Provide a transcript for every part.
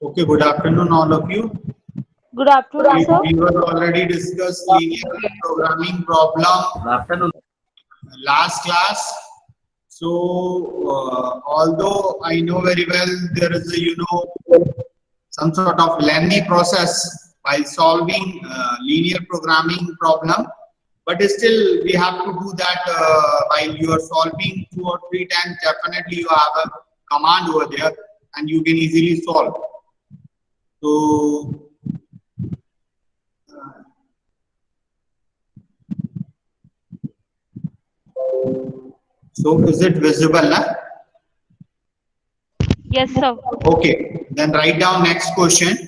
Okay, good afternoon, all of you. Good afternoon, sir. We were already discussed linear programming problem last class. So, although I know very well there is a some sort of lengthy process while solving linear programming problem, but still we have to do that while you are solving 2 or 3 times. Definitely, you have a command over there, and you can easily solve. So. So is it visible? Nah? Yes, sir. Okay, then write down next question.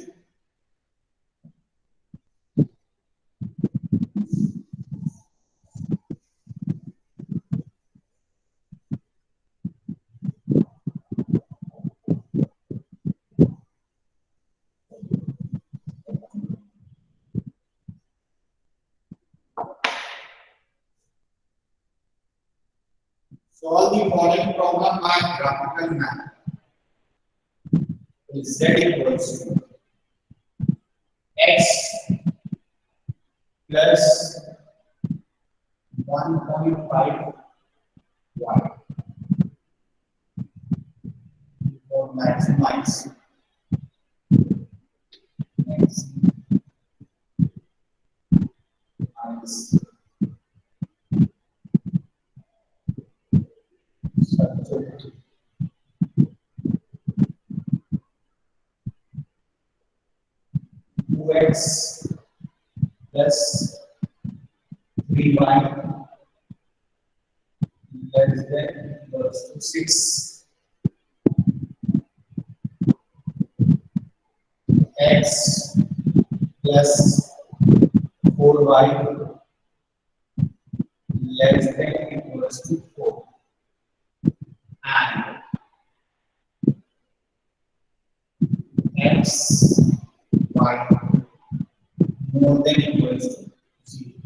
Solve the following problem by graphical map. Z equals to x plus 1.5 y for maximize x minus subject 2x plus 3y less than equals to 6 x plus 4y less than equals to 4 and x y more than equals to 0.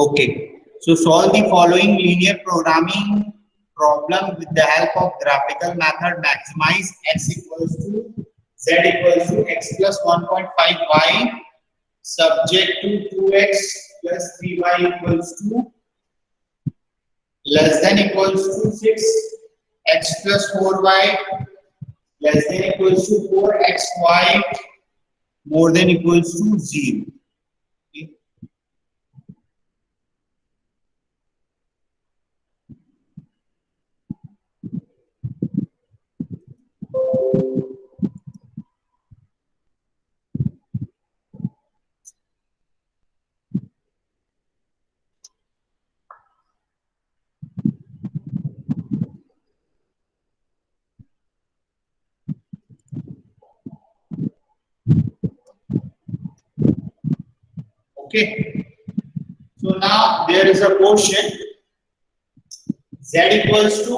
Okay, so solve the following linear programming problem with the help of graphical method. Maximize x equals to z equals to x plus 1.5y subject to 2x plus 3y equals to less than equals to 6 x plus 4y less than equals to 4xy more than equals to 0. Okay. Okay. So now there is a question z equals to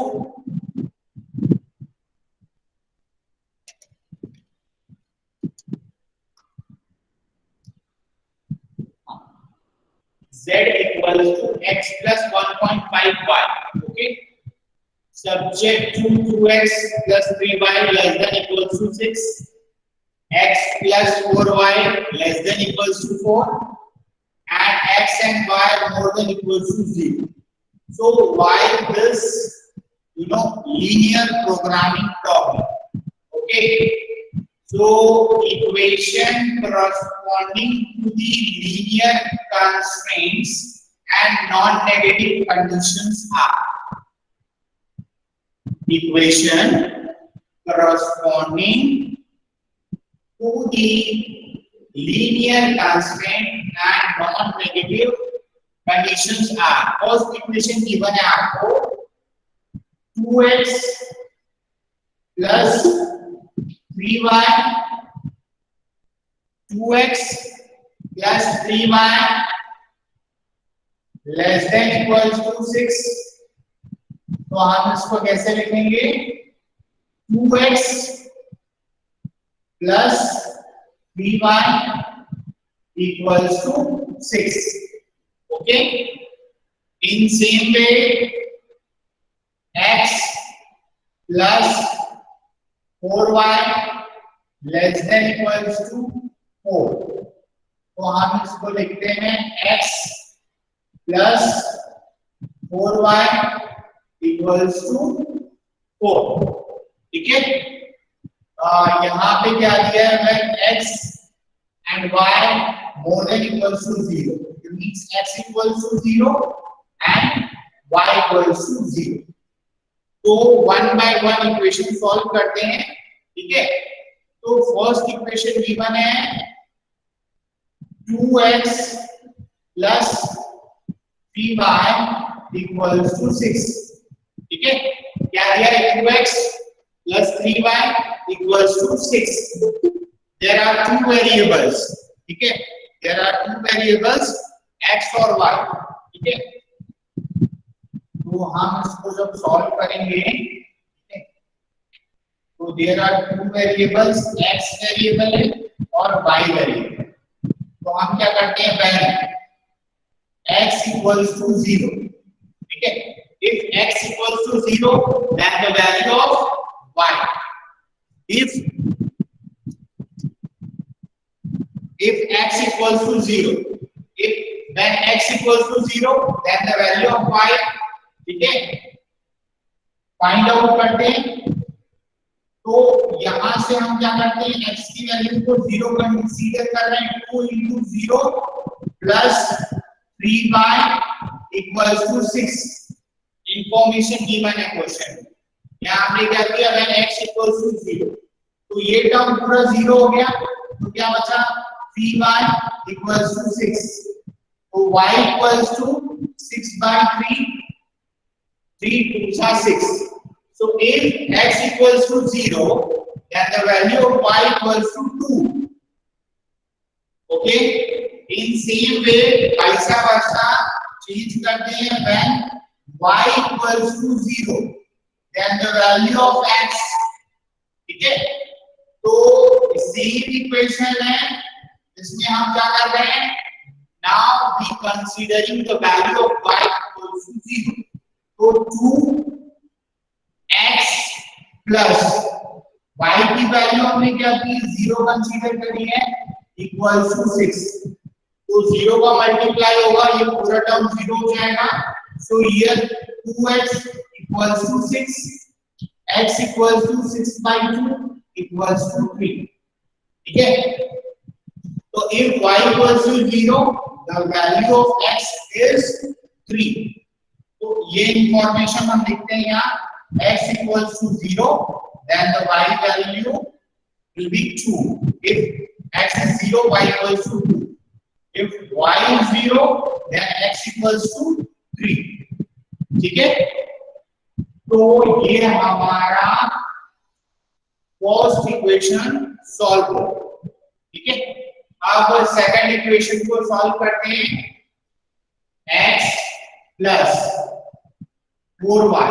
z equals to x plus 1.5y. Okay. Subject to 2x plus 3y less than equals to 6, x plus 4y less than equals to 4, and x and y more than equals to 0. So while this linear programming problem. Okay, so equation corresponding to the linear constraints and non-negative conditions are equation corresponding to the linear constraint and non-negative conditions are. First equation given है आपको 2x plus 3y 2x plus 3y less than equals to 6. तो हम इसको कैसे लिखेंगे 2x plus 3y equals to 6. Okay, in same way x plus 4y less than equals to 4. तो हम इसको लिखते हैं x plus 4y equals to 4. ठीक है, यहाँ पे क्या दिया है when x and y more than equals to 0. It means x equals to 0 and y equals to 0. तो one by one equation solve करते हैं. ठीक है, तो फर्स्ट इक्वेशन गिवन है 2x plus 3y equals to 6. ठीक है, क्या दिया है 2x plus 3y equals to 6. There are two variables. ठीक है, there are two variables x और y. ठीक है, तो हम इसको जब सॉल्व करेंगे तो there are two variables, x variable है और y वेरिएबल. तो हम क्या करते हैं when x equals to 0. ठीक है, if x equals to 0 then the value of y. If x equals to 0, when x equals to 0 then the value of y. ठीक है, फाइंड आउट करते हैं. तो यहां से हम क्या करते हैं x की वैल्यू को 0 कंसीडर कर रहे हैं. 2 into 0 plus 3y equals to 6. Information given है क्वेश्चन में. यहाँ हमने क्या किया when x equals to 0, तो ये टर्म पूरा 0 हो गया. तो क्या बचा 3y equals to 6. तो y equals to 6 by 3. 3 2 are 6. So if x equals to 0, then the value of y equals to 2. Okay. In same way, ऐसा वर्षा चेंज करते हैं when y equals to 0, then the value of x. ठीक है, तो same equation है इसमें हम क्या कर रहे हैं now we considering the value of y equals to 0. तो 2x plus y की वैल्यू हमने क्या की 0 कंसीडर करी है इक्वल्स टू 6. तो 0 का मल्टीप्लाई होगा, ये पूरा टर्म 0 हो जाएगा. So here 2x equals to 6, x equals to 6 by 2 equals to 3. ठीक है, तो if y equals to 0, the value of x is 3. तो ये इंफॉर्मेशन हम लिखते हैं यहाँ. x equals to 0, then the y value will be 2. If x is 0, y equals to 2. If y is 0, then x equals to 3. ठीक है, तो ये हमारा फर्स्ट इक्वेशन सॉल्व हो. ठीक है, अब सेकंड इक्वेशन को सॉल्व करते हैं. x plus 4y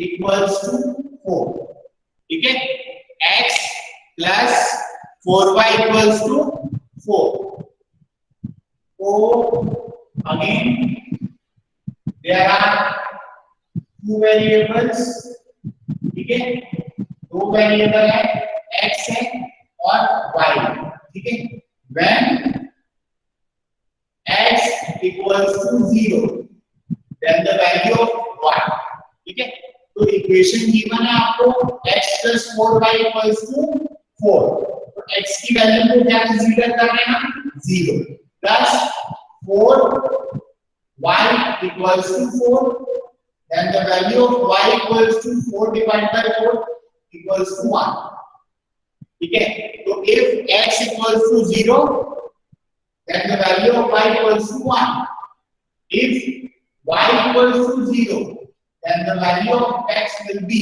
equals to 4. ठीक है, x plus 4y equals to 4. So again there are two variables. ठीक है, दो वेरिएबल है x है और y. ठीक है, when x equals to 0, then the value of y. ठीक है, तो इक्वेशन गिवन है आपको x plus 4y equals to 4, तो x की वैल्यू को क्या कंसीडर कर रहे हैं हम 0 plus 4y equals to 4, then the value of y equals to 4 divided by 4 equals to 1. ठीक है, तो if x equals to 0, then the value of y equals to 1. If y equals to 0, then the value of x will be,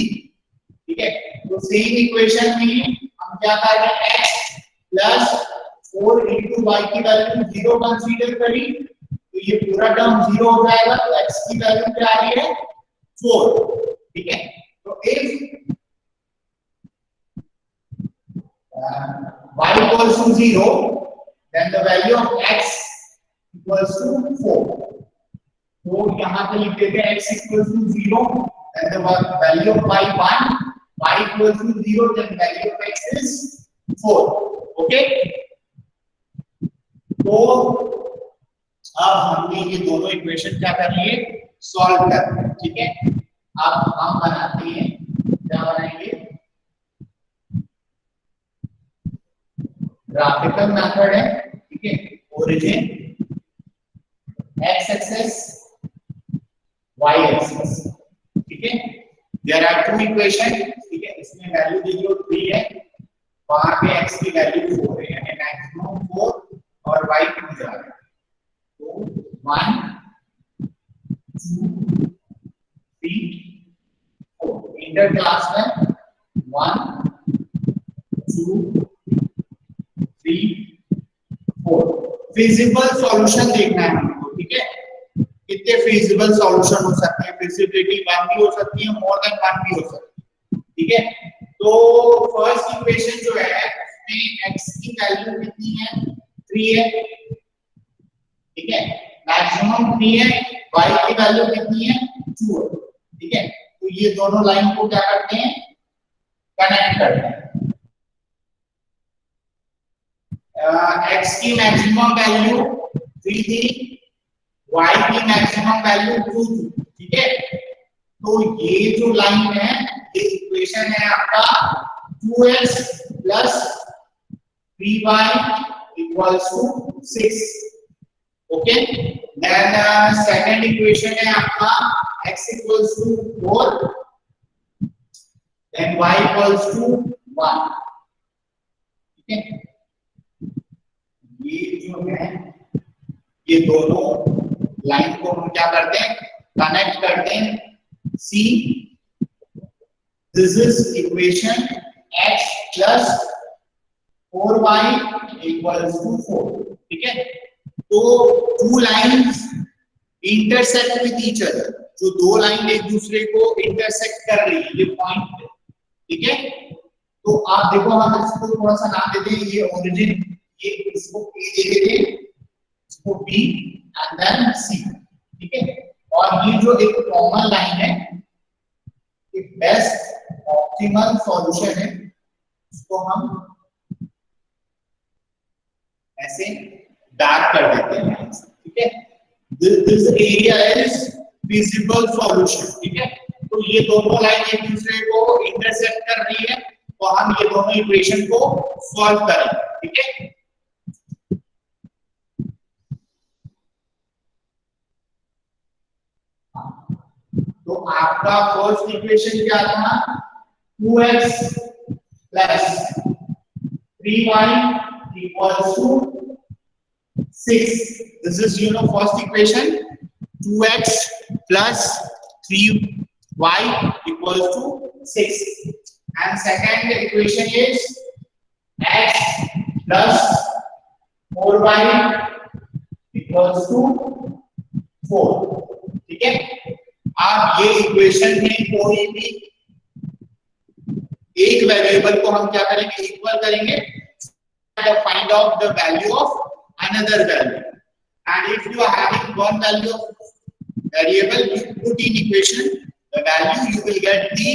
ठीक है, तो same equation में हम क्या कर रहे हैं x प्लस 4 into y की वैल्यू 0 कंसीडर करी, तो ये पूरा टर्म 0 हो जाएगा, तो x की वैल्यू क्या आ रही है 4, ठीक है, तो if y equals to 0, then the value of x equals to 4. तो यहाँ पे लिख देते हैं x equals to 0, then the value of y 1, y equals to 0, then value of x is 4. Okay? तो अब हमने ये दोनों इक्वेशन क्या कर लिए, सॉल्व कर लिए, ठीक है। अब हम बनाते हैं, क्या बनाएंगे, ग्राफिकल मेथड है, ठीक है, origin x axis y axis, ठीक है, देयर आर टू इक्वेशन, ठीक है, इसमें वैल्यू देखिए 3 है, वहां पे x की वैल्यू 4 है, यानी मैक्सिमम 4 और y 2 जा रहा है, तो 1 2 3 4 इंटर क्लास में 1 2 3 4 फिजिबल सॉल्यूशन देखना है हमको, ठीक है, कितने फिजिबल सॉल्यूशन हो सकते हैं, फिजिबिलिटी 1 भी हो सकती है, मोर देन 1 भी हो सकती है, ठीक है। तो फर्स्ट इक्वेशन जो है उसमें x की वैल्यू कितनी है 3 है, ठीक है, मैक्सिमम 3 है, y की वैल्यू कितनी है 2 है, ठीक है, तो ये दोनों लाइन को क्या करते हैं, कनेक्ट करते हैं। x की मैक्सिमम वैल्यू 3 थी, y की मैक्सिमम वैल्यू 2 थी, ठीक है, तो ये जो लाइन है ये इक्वेशन है आपका 2x plus 3y equals to 6, okay. Then second equation है आपका x equals to 4, then y equals to 1, ठीक है, ये जो है ये दोनों लाइन को हम क्या करते हैं, कनेक्ट करते हैं। See this is equation x plus 4y equals to 4, ठीक है, तो two lines intersect with each other, जो दो लाइन एक दूसरे को इंटरसेक्ट कर रही है ये पॉइंट पे, ठीक है, तो आप देखो हम इसको थोड़ा सा नाम देते हैं, ये ओरिजिन, ये इसको A दे देते हैं, इसको B एंड देन C, ठीक है, और ये जो एक कॉमन लाइन है, ये बेस्ट ऑप्टिमल सॉल्यूशन है, इसको हम ऐसे डार्क कर देते हैं, ठीक है, this area is visible solution, ठीक है, तो ये दोनों लाइन एक दूसरे को इंटरसेक्ट कर रही है, तो हम ये दोनों इक्वेशन को सॉल्व करेंगे, ठीक है। तो आपका फर्स्ट इक्वेशन क्या था, 2x plus 3y equals to 6. This is first equation, 2x plus 3y equals to 6, and second equation is x plus 4y equals to 4, ठीक है। आप ये इक्वेशन में कोई भी एक वेरिएबल को हम क्या करेंगे, इक्वल करेंगे, find out the value of another value, and if you are having one value of variable, you put in equation the value, you will get the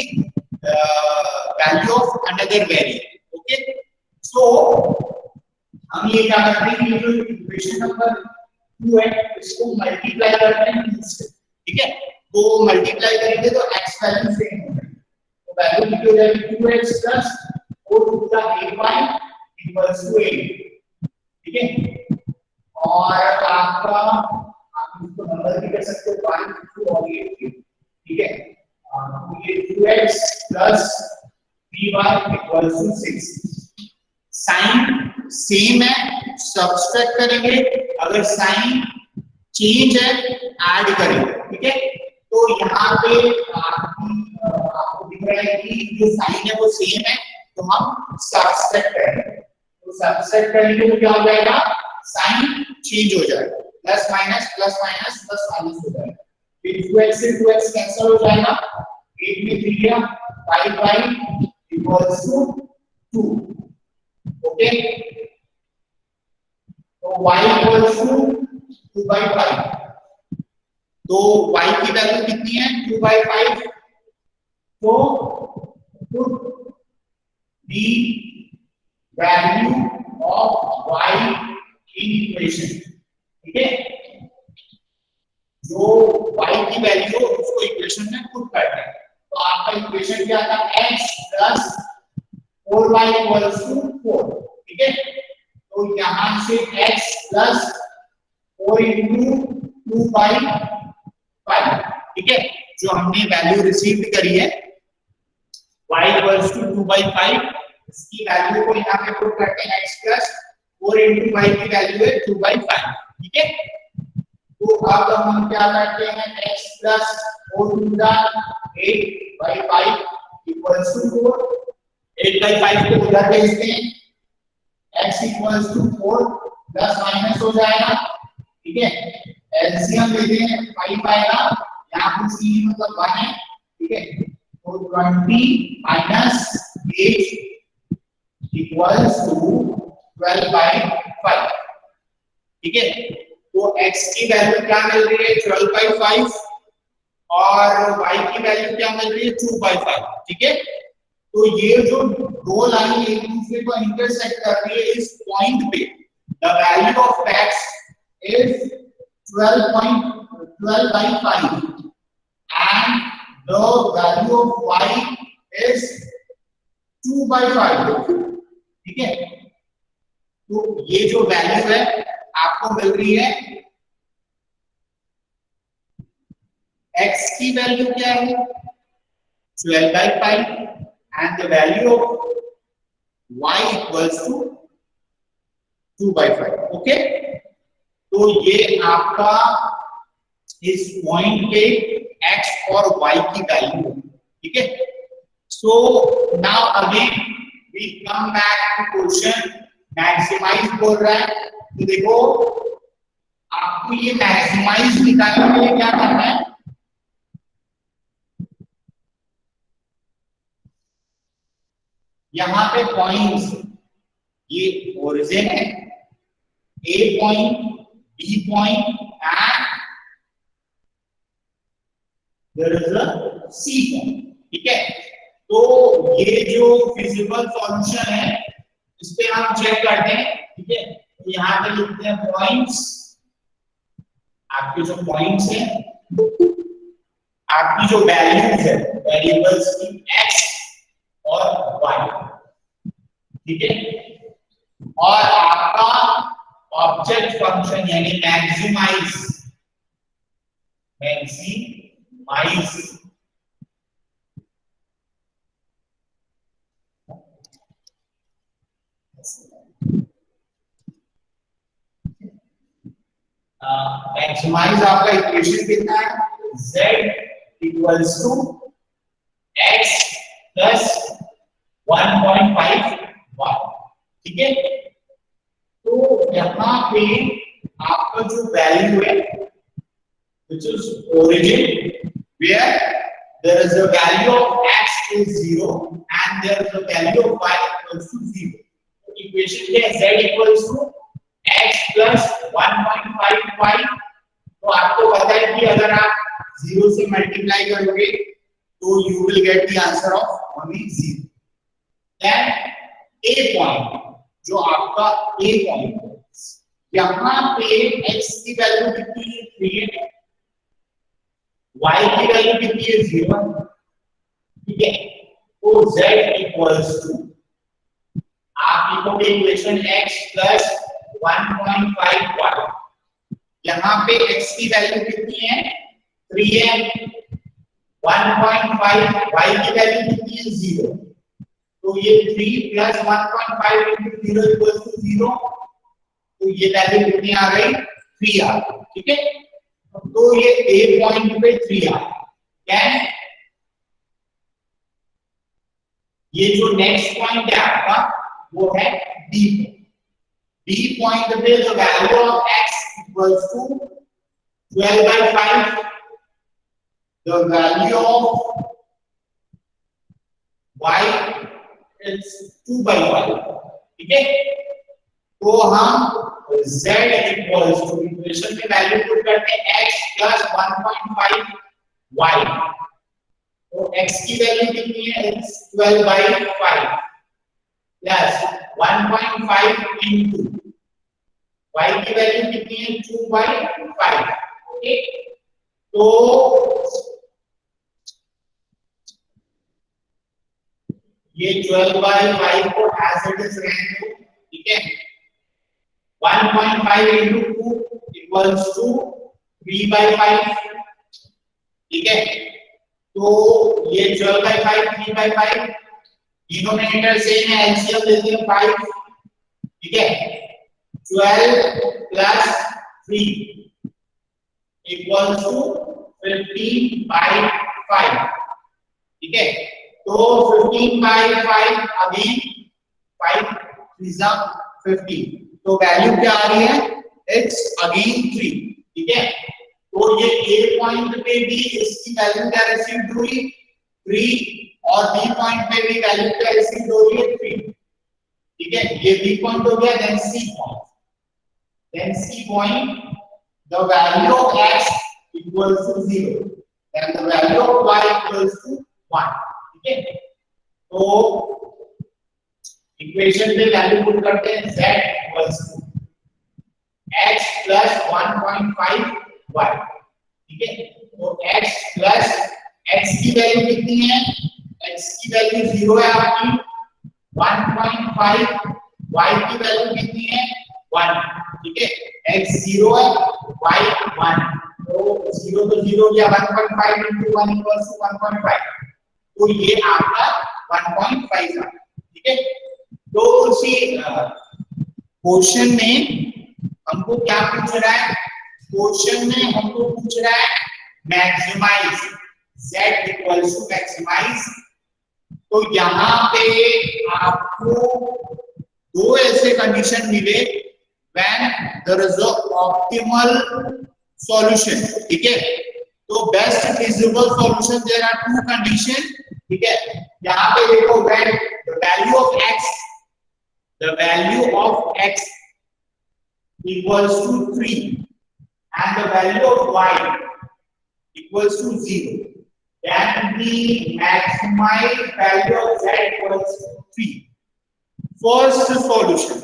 value of another variable, okay। so हम ये क्या करते हैं, ये जो equation number 2 है इसको multiply करते हैं 2 से, ठीक है, तो मल्टीप्लाई करेंगे तो x वैल्यू सेम हो जाएगी, वैल्यू कितनी हो जाएगी 2x plus 4 to the 8y equals to 8, ठीक है। और आपका आप इसको नंबर भी कर सकते हो 5 2 और 8, ठीक है। तो ये 2x plus 3y equals to 6। Sign same है, सब्सट्रैक्ट करेंगे, अगर साइन चेंज है ऐड करेंगे, ठीक है। तो यहाँ पे आपको दिख रहा है कि जो साइन है वो सेम है, तो हम सब्सट्रैक्ट करेंगे। तो सब्सट्रैक्ट करेंगे तो क्या हो जाएगा, साइन चेंज हो जाएगा, plus minus plus minus plus minus हो जाएगा। फिर 2x से 2x कैंसिल हो जाएगा, 8 में 3 गया, 5y इक्वल्स टू 2, ओके। तो y इक्वल्स टू 2/5, तो y की वैल्यू कितनी है 2/5। तो put the value of y in equation, ठीक है। जो y की वैल्यू हो उसको इक्वेशन में पुट करते हैं। तो आपका इक्वेशन क्या था, x plus 4y equals to 4, ठीक है। तो यहां से x प्लस 4 इंटू 2/5, ठीक है। जो हमने वैल्यू रिसीव करी है y इक्वल्स टू 2/5, इसकी वैल्यू को यहां पे पुट करते हैं, x प्लस 4 इंटू y की वैल्यू है 2/5, ठीक है। तो अब हम क्या करते हैं, x plus 4 to the 8/5 equals to 4, 8/5 को उधर भेजते हैं, x equals to 4 plus minus हो जाएगा, ठीक है। एलसीएम लेते हैं 5 आएगा, यहाँ पे c मतलब 1 है, ठीक है। तो 20 माइनस 8 इक्वल्स टू 12/5, ठीक है। तो x की वैल्यू क्या मिल रही है 12/5 और y की वैल्यू क्या मिल रही है 2/5, ठीक है। तो ये जो दो लाइन एक दूसरे को इंटरसेक्ट कर रही है इस पॉइंट पे, the value of x is 12/5 and the value of y is 2/5, ठीक है। तो ये जो वैल्यू है आपको मिल रही है, x की वैल्यू क्या है 12/5 and the value of y equals to 2/5, okay. तो ये आपका इस पॉइंट पे x और y की वैल्यू, ठीक है। So now again we come back to question, maximize बोल रहा है। तो देखो आपको ये मैक्सिमाइज निकालने के लिए क्या करना है, यहां पे पॉइंट्स, ये ओरिजिन है, A point, B point and there is a C point, ठीक है। तो ये जो फिजिबल सॉल्यूशन है इस पे हम चेक करते हैं, ठीक है। तो यहां पे लिखते हैं पॉइंट्स, आपके जो पॉइंट्स हैं, आपकी जो वैल्यूज है वेरिएबल्स की x और y, ठीक है। और आपका ऑब्जेक्ट फंक्शन यानी मैक्सिमाइज, मैक्सिमाइज आपका इक्वेशन कितना है, z equals to x plus 1.5 y, ठीक है। तो यहाँ पे आपका जो वैल्यू है which is origin where there is a value of x is 0 and there is a value of y equals to 0. तो इक्वेशन में z equals to x plus 1.5y, तो आपको पता है कि अगर आप 0 से मल्टीप्लाई करोगे तो you will get the answer of only 0. Then a point, जो आपका a point है, यहाँ पे x की वैल्यू कितनी है 3 है, y की वैल्यू कितनी है 0, ठीक है। तो z इक्वल्स टू आप लिखोगे इक्वेशन x प्लस 1.5y। यहाँ पे x की वैल्यू कितनी है 3 है, 1.5 y की वैल्यू कितनी है 0। तो ये 3 प्लस 1.5 into 0 इक्वल्स टू 0। तो ये वैल्यू कितनी आ गई 3 आ गई। ठीक है, तो ये a पॉइंट पे 3 आ गई। ये जो नेक्स्ट पॉइंट है आपका वो है b। b पॉइंट पे the value of x equals to 12/5, the value of y is 2/5। ठीक है, तो हम z इक्वल्स टू इक्वेशन में वैल्यू पुट करते हैं x प्लस 1.5 y। तो x की वैल्यू कितनी है 12/5 प्लस 1.5 into y की वैल्यू कितनी है 2/5। ओके, तो ये 12/5 को एज इट इज रहने दो। ठीक है, 1.5 into 2 इक्वल्स टू 3/5। ठीक है, तो ये 12/5 3/5 डिनोमिनेटर सेम है, एलसीएम लेते हैं 5। ठीक है, 12 प्लस 3 इक्वल्स टू 15/5। ठीक है, तो 15/5 अभी 5 3 15, तो वैल्यू क्या आ रही है x अगेन 3। ठीक है, तो ये a पॉइंट पे भी इसकी वैल्यू क्या रिसीव हुई 3 और b पॉइंट पे भी वैल्यू क्या रिसीव हो रही है 3। ठीक है, ये b पॉइंट हो गया। Then c point the value of x equals to 0 and the value of y equals to 1। ठीक है, तो इक्वेशन में वैल्यू पुट करते हैं z equals to x plus 1.5 y। ठीक है, तो x प्लस x की वैल्यू कितनी है x की वैल्यू 0 है आपकी, 1.5 y की वैल्यू कितनी है 1। ठीक है, x 0 है y 1, तो 0 तो 0 गया, 1.5 into 1 equals to 1.5, तो ये आपका 1.5 था। ठीक है, तो उसी क्वेश्चन में हमको क्या पूछ रहा है, क्वेश्चन में हमको पूछ रहा है maximize z equals to maximize. तो यहाँ पे आपको दो ऐसे कंडीशन मिले when there is a optimal solution. ठीक है, तो best feasible solution there are two condition. ठीक है, यहाँ पे देखो when the value of x equals to 3 and the value of y equals to 0, then the maximized value of z equals to 3. First solution,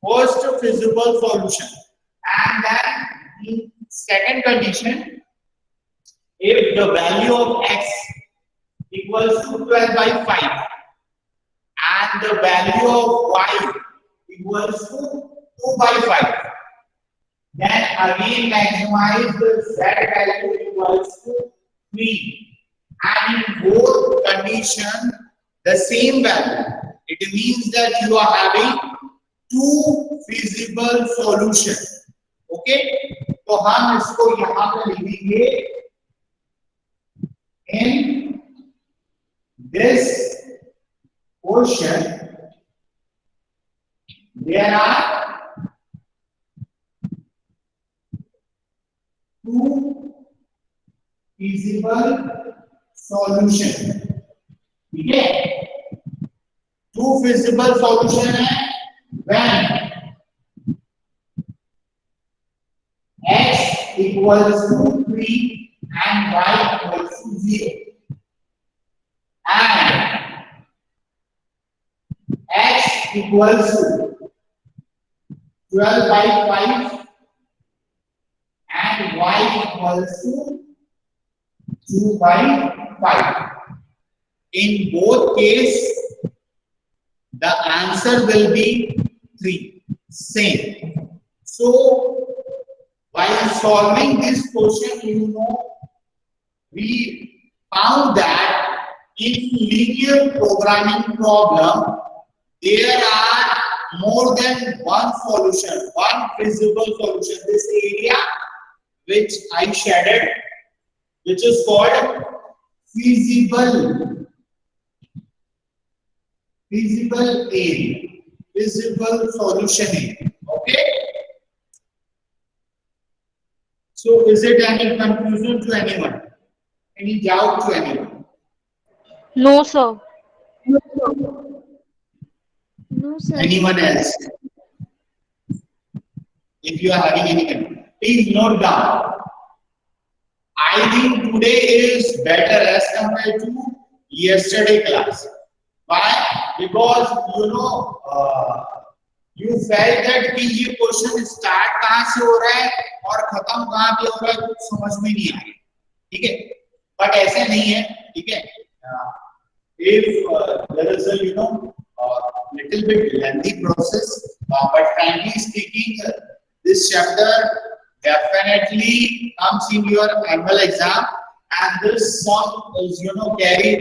first feasible solution. And then in second condition, if the value of x equals to 12/5 and the value of y equals to 2/5, then again maximize the z value equals to 3, and in both condition the same value. It means that you are having two feasible solution. Okay, तो हम इसको यहाँ पे लिखेंगे in this question there are two feasible solution। ठीक है, two feasible solution है when x equals to 3 and y equals to 0 and x equals to 12/5 and y equals to 2/5. In both case, the answer will be 3. Same. So, while solving this question, we found that in linear programming problem, there are more than one solution, one feasible solution. This area which I shaded, which is called feasible area, feasible solution area. Okay. So, is it any confusion to anyone? Any doubt to anyone? No, sir. No, sir. Anyone else? If you are having any confusion, please note down. I think today is better as compared to yesterday class. Why? Because you felt that कि ये question start कहाँ से हो रहा है और खत्म कहाँ पे हो रहा है कुछ समझ में नहीं आ रही, ठीक है? बट ऐसे नहीं है, ठीक है? If there is a little bit lengthy process, but frankly speaking, this chapter definitely comes in your annual exam, and this sum is carried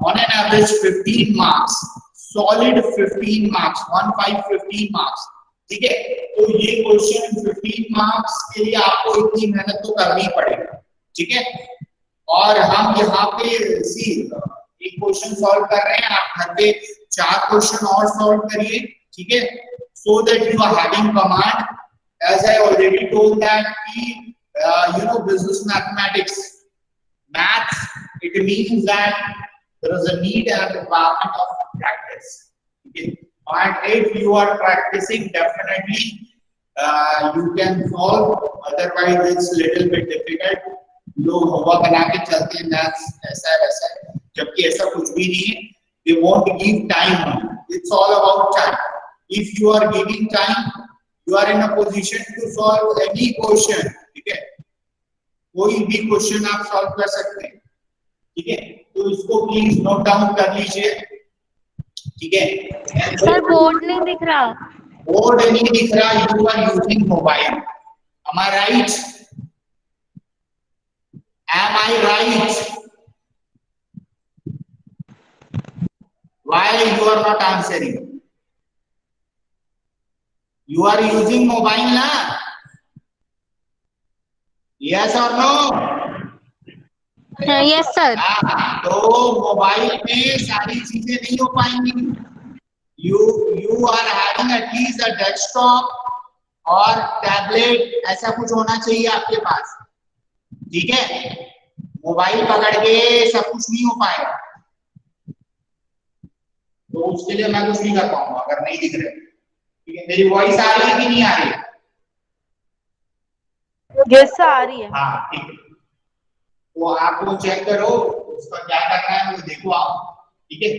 on an average 15 marks, solid 15 marks, 15 marks. ठीक है? तो ये question 15 marks के लिए आपको इतनी मेहनत तो करनी ही पड़ेगी, ठीक है? और हम यहाँ पे एक क्वेश्चन सॉल्व कर रहे हैं, आप घर पे 4 क्वेश्चन और सॉल्व करिए, ठीक है? So that you are having command. As I already told that business mathematics, maths, it means that there is a need and requirement of practice. Okay? And if you are practicing, definitely you can solve. Otherwise, it's little bit difficult. लोग हवा बना के चलते हैं maths ऐसा है वैसा है, जबकि ऐसा कुछ भी नहीं है. They won't give time. It's all about time. If you are giving time, you are in a position to solve any question. ठीक है? कोई भी क्वेश्चन आप सॉल्व कर सकते हैं, ठीक है? तो इसको प्लीज नोट डाउन कर लीजिए, ठीक है? सर बोर्ड नहीं दिख रहा. बोर्ड नहीं दिख रहा. You are using mobile. Am I right? Am I right? Why you are not answering? You are using mobile ना? Yes or no? Yes, sir. तो मोबाइल में सारी चीजें नहीं हो पाएंगी. You are having at least a desktop और tablet, ऐसा कुछ होना चाहिए आपके पास, ठीक है? मोबाइल पकड़ के सब कुछ नहीं हो पाएगा. तो उसके लिए मैं कुछ नहीं कर पाऊंगा अगर नहीं दिख रहे. ठीक है? मेरी वॉइस आ रही है कि नहीं आ रही है? यस सर, आ रही है. हाँ, ठीक है. तो आप वो चेक करो, उसका क्या करना है वो देखो आप, ठीक है?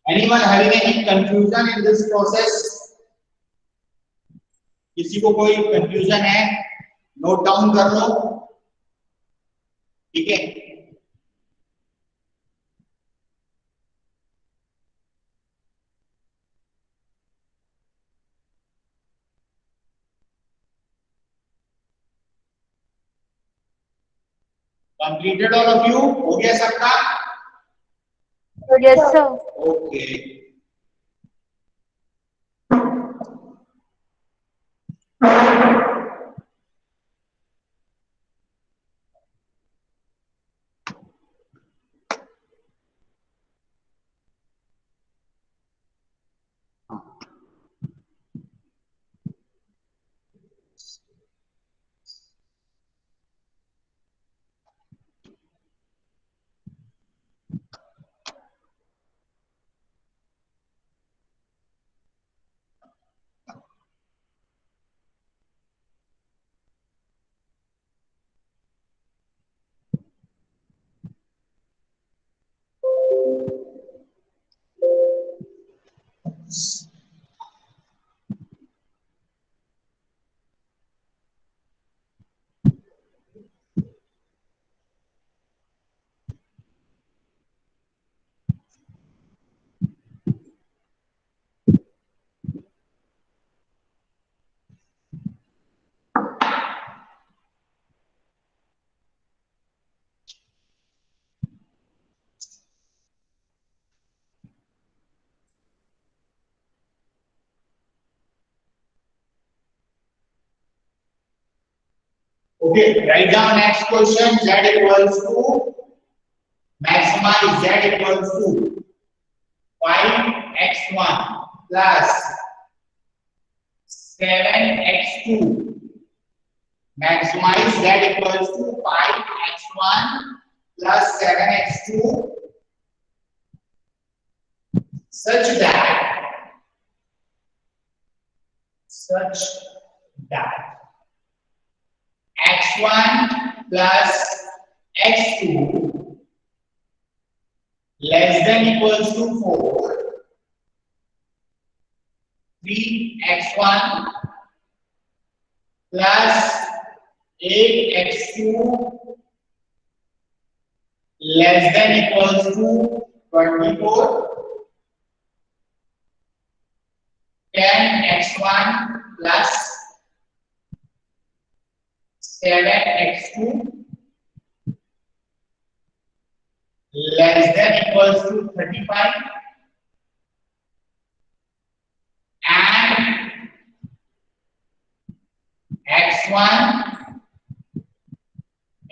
Anyone having any confusion in this process? किसी को कोई कंफ्यूजन है? नोट डाउन कर लो, ठीक है? Completed all of you? हो गया सबका? Yes sir. Okay. Okay, write down next question. Z equals to maximize Z equals to 5x1 plus 7x2. Maximize Z equals to 5x1 plus 7x2 such that x1 plus x2 less than equals to 4, 3x1 plus 8x2 less than equals to 24, 10x1 plus 7x2 less than equals to 35, and x1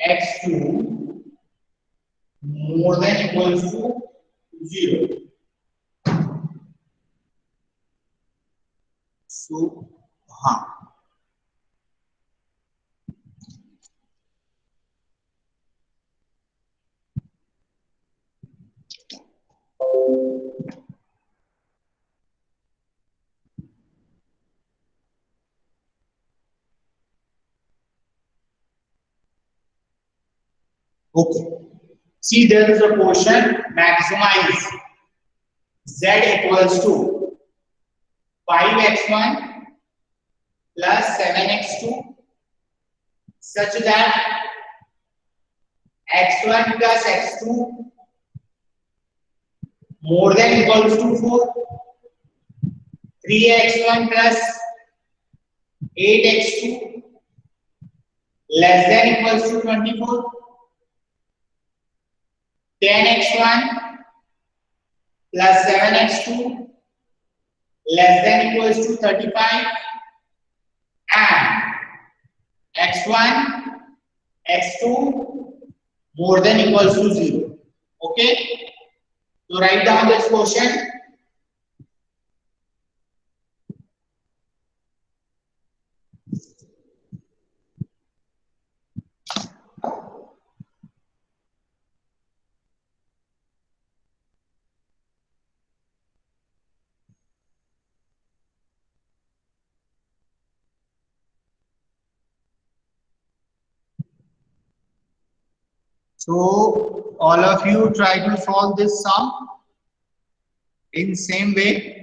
x2 more than equals to 0. So, okay. See, there is a quotient. Maximize Z equals to 5x1 plus 7x2 such that x1 plus x2 more than equals to 4, 3x1 plus 8x2 less than equals to 24, 10x1 plus 7x2 less than equals to 35, and x1 x2 more than equals to 0. Okay, so write down this quotient. So all of you try to solve this sum in same way.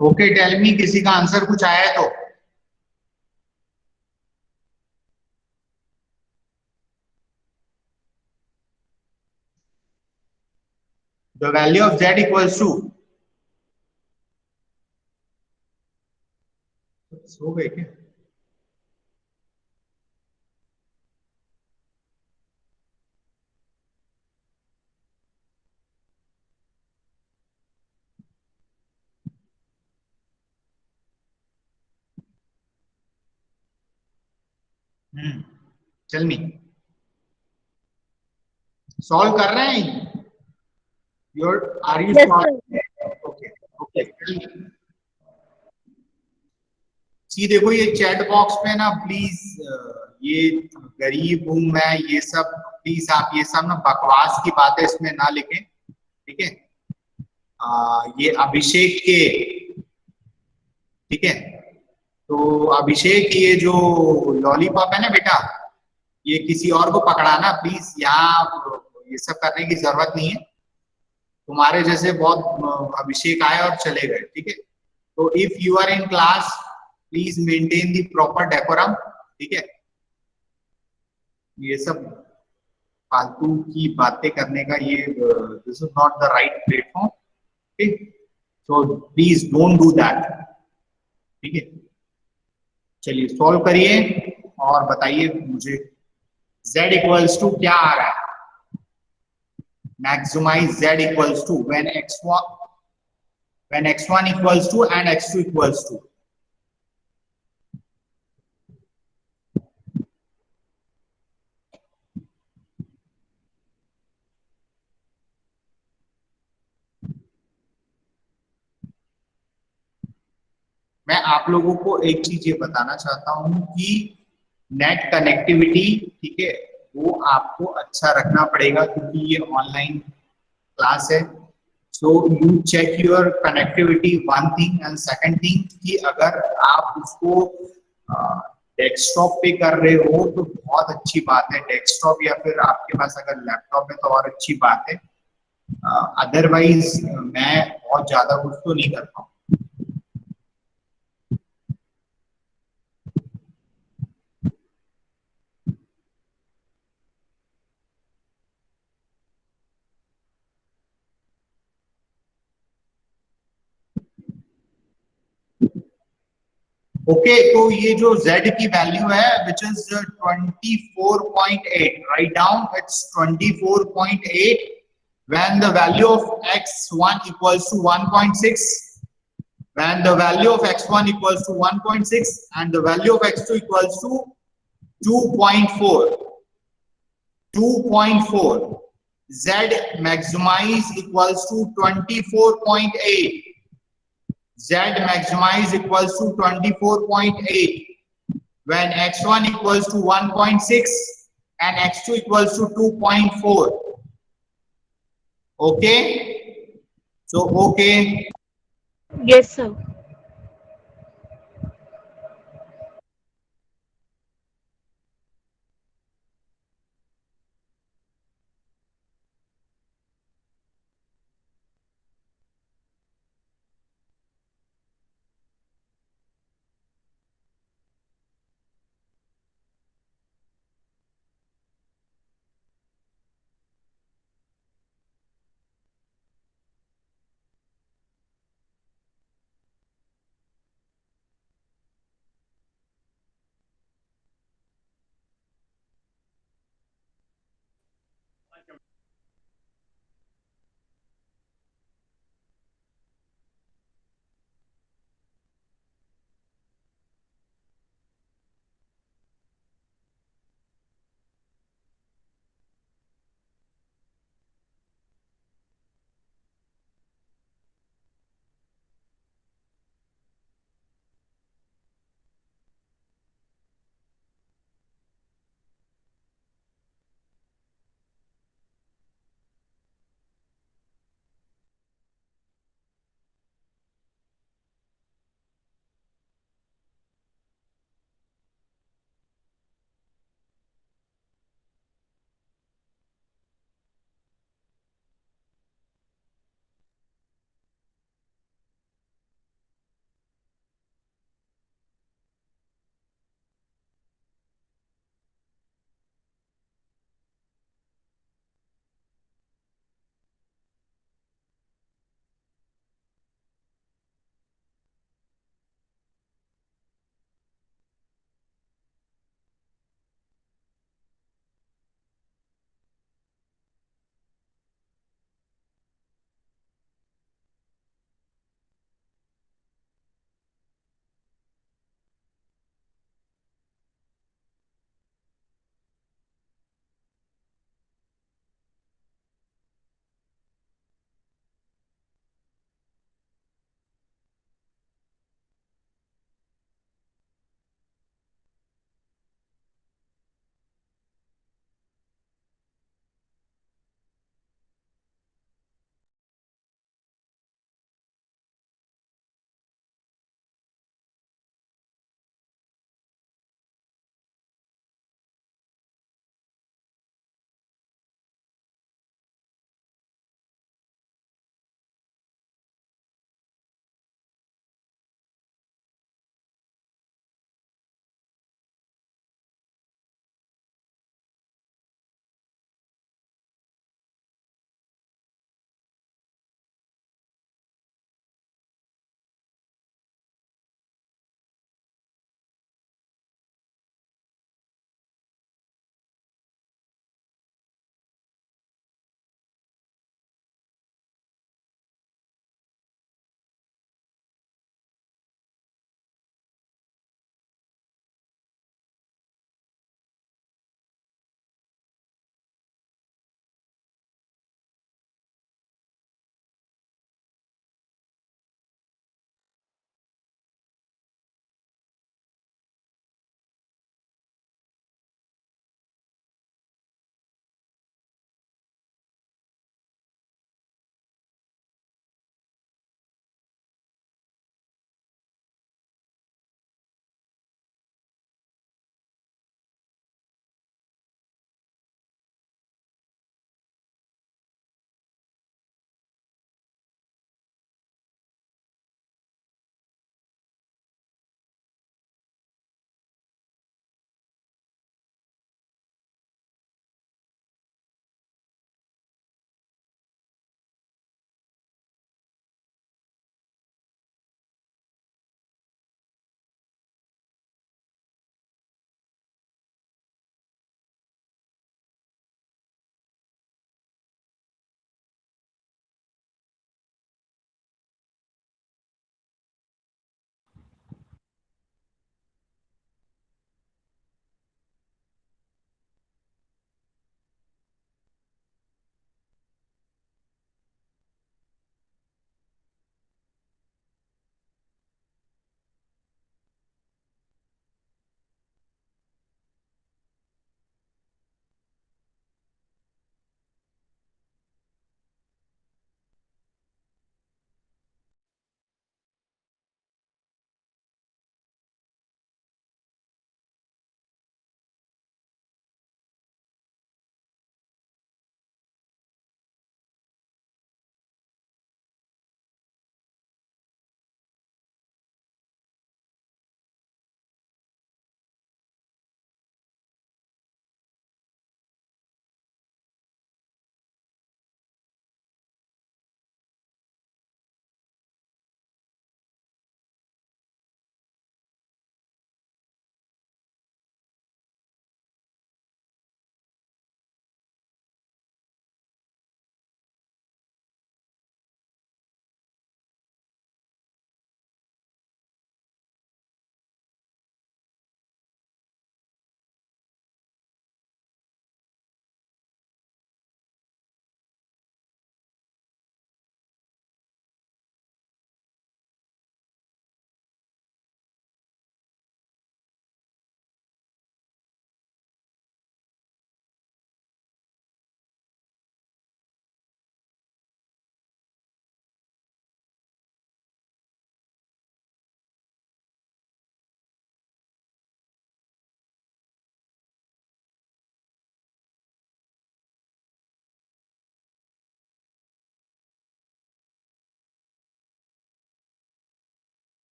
Okay, tell me, किसी का answer कुछ आया है तो? The value of z equals to, हो गए क्या? Tell me, solve कर रहे हैं? Are you Yes, sir. Solve? Okay okay, see देखो ये चैट बॉक्स में ना प्लीज, ये गरीब हूं मैं, ये सब प्लीज आप ये सब ना बकवास की बातें इसमें ना लिखें, ठीक है? ये अभिषेक के, ठीक है? तो अभिषेक, ये जो लॉलीपॉप है ना बेटा, ये किसी और को पकड़ाना प्लीज, यहाँ ये सब करने की जरूरत नहीं है। तुम्हारे जैसे बहुत अभिषेक आए और चले गए, ठीक है? तो if you are in class, please maintain the proper decorum, ठीक है? ये सब फालतू की बातें करने का ये this is not the right platform, ठीक? So please don't do that, ठीक है? चलिए सॉल्व करिए और बताइए मुझे z इक्वल्स टू क्या आ रहा है? Maximize z equals to when x1 equals to and x2 equals to. मैं आप लोगों को एक चीज ये बताना चाहता हूं कि नेट कनेक्टिविटी, ठीक है, वो आपको अच्छा रखना पड़ेगा क्योंकि ये ऑनलाइन क्लास है। So you check your connectivity, one thing, and second thing कि अगर आप उसको डेस्कटॉप पे कर रहे हो तो बहुत अच्छी बात है, डेस्कटॉप या फिर आपके पास अगर लैपटॉप है तो और अच्छी बात है। अदरवाइज मैं बहुत ज्यादा कुछ तो नहीं कर पाऊँ। ओके, तो ये जो z की वैल्यू है which is 24.8, write down, it's 24.8 when the value of x1 equals to 1.6, when the value of x1 equals to 1.6 and the value of x2 equals to 2.4, 2.4, z maximize equals to 24.8, z maximize equals to 24.8 when x1 equals to 1.6 and x2 equals to 2.4. Okay, so okay, Yes, sir.